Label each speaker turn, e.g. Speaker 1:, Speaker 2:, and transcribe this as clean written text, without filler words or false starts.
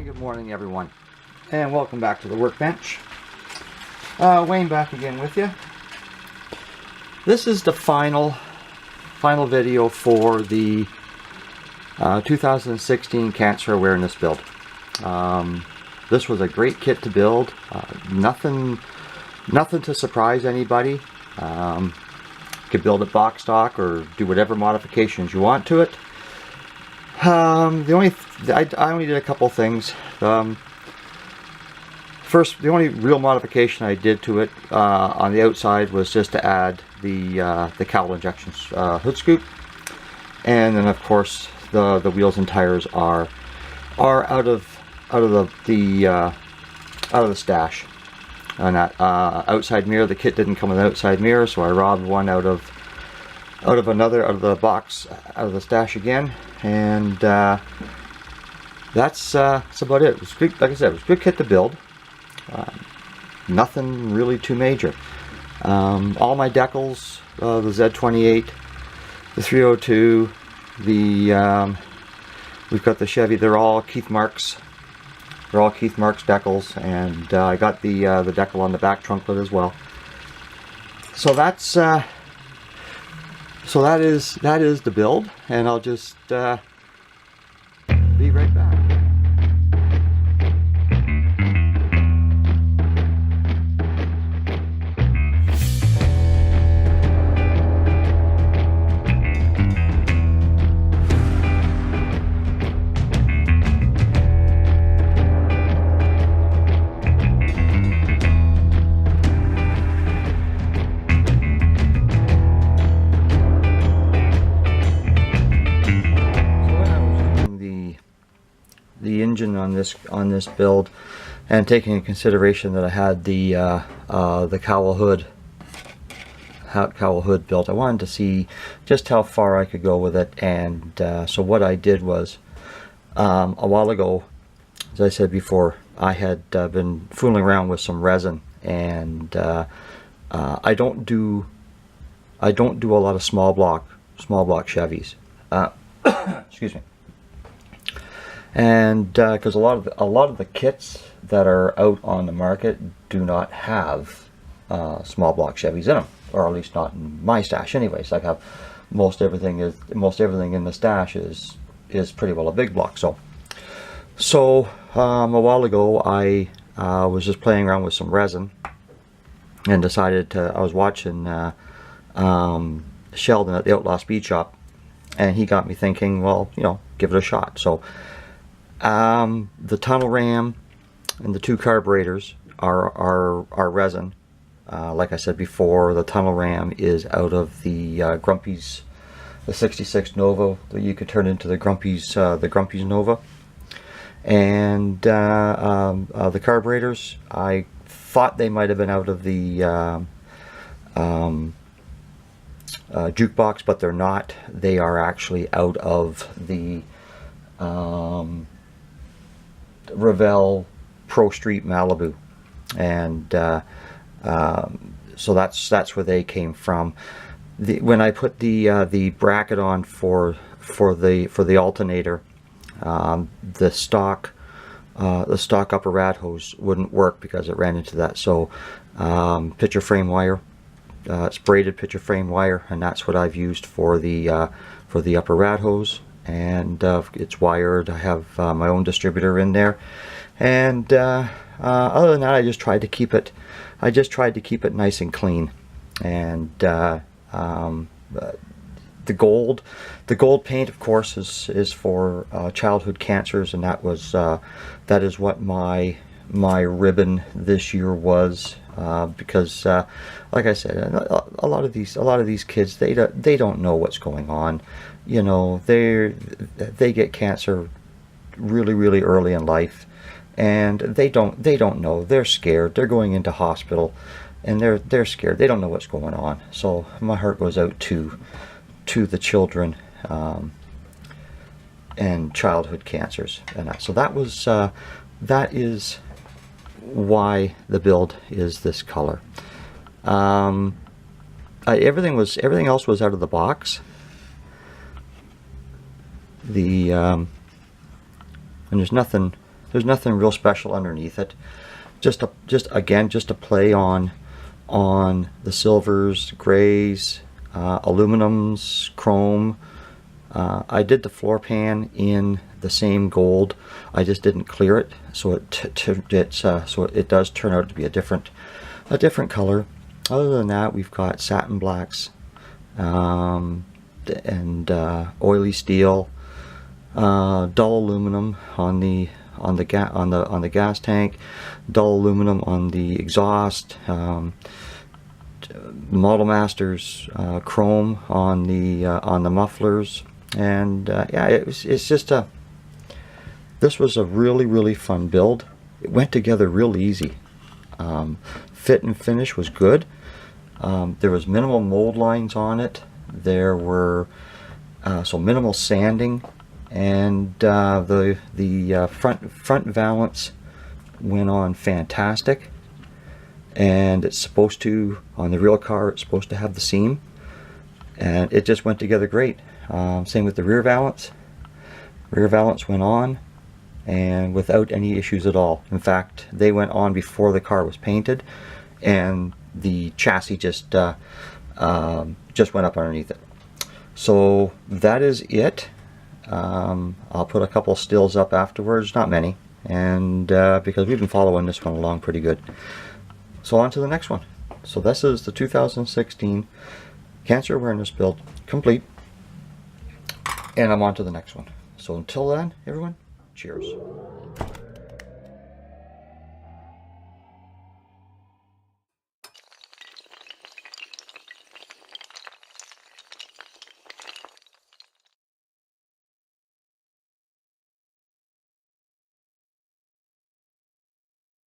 Speaker 1: And good morning, everyone, and welcome back to the workbench. Wayne back again with you. This is the final video for the 2016 cancer awareness build. This was a great kit to build. Nothing to surprise anybody. You could build it box stock or do whatever modifications you want to it. I only did a couple things. First, the only real modification I did to it on the outside was just to add the cowl injection hood scoop, and then of course the wheels and tires are out of the stash. And that outside mirror, the kit didn't come with an outside mirror, so I robbed one out of the box, out of the stash again, and that's about it. It was good, like I said, it was a good kit to build. Nothing really too major. All my decals, the Z28, the 302, we've got the Chevy. They're all Keith Marks. They're all Keith Marks decals, and I got the decal on the back trunklet as well. So that's that is the build, and I'll just be right back. The engine on this build, and taking into consideration that I had the cowl hood built, I wanted to see just how far I could go with it. And so what I did was, a while ago, as I said before, I had been fooling around with some resin, and I don't do a lot of small block Chevys. Excuse me. And because a lot of the kits that are out on the market do not have small block Chevys in them, or at least not in my stash. Anyways, I have most everything in the stash is pretty well a big block. So a while ago I was just playing around with some resin and decided to. I was watching Sheldon at the Outlaw Speed Shop, and he got me thinking, well, give it a shot. So the tunnel ram and the two carburetors are resin. Like I said before, the tunnel ram is out of the Grumpy's, the 66 Nova that you could turn into the Grumpy's Nova. And the carburetors, I thought they might have been out of the jukebox, but they're not. They are actually out of the Revell Pro Street Malibu, and so that's where they came from. When I put the bracket on for the alternator, the stock upper rad hose wouldn't work because it ran into that. So picture frame wire, it's braided picture frame wire, and that's what I've used for the upper rad hose. And it's wired. I have my own distributor in there, and other than that, I just tried to keep it nice and clean. And the gold paint, of course, is for childhood cancers, and that is what my ribbon this year was, because like I said, a lot of these kids, they don't know what's going on. They get cancer really early in life, and they don't know. They're scared. They're going into hospital, and they're scared. They don't know what's going on. So my heart goes out to the children and childhood cancers, and that. So that is why the build is this color. Everything else was out of the box. And there's nothing There's nothing real special underneath it. Just a play on the silvers, grays, aluminums, chrome. I did the floor pan in the same gold. I just didn't clear it, so it does turn out to be a different color. Other than that, we've got satin blacks, and oily steel, dull aluminum on the gas tank, dull aluminum on the exhaust. Model Masters chrome on the mufflers, and yeah, it's just this was a really fun build. It went together real easy. Fit and finish was good. There was minimal mold lines on it. There were so minimal sanding, and the front valance went on fantastic. And it's supposed to, on the real car, it's supposed to have the seam, and it just went together great. Same with the rear valance. Rear valance went on, and without any issues at all. In fact, they went on before the car was painted, and the chassis just went up underneath it. So that is it. I'll put a couple stills up afterwards, not many, and because we've been following this one along pretty good. So on to the next one. So this is the 2016 Cancer Awareness build complete, and I'm on to the next one. So until then, everyone, cheers.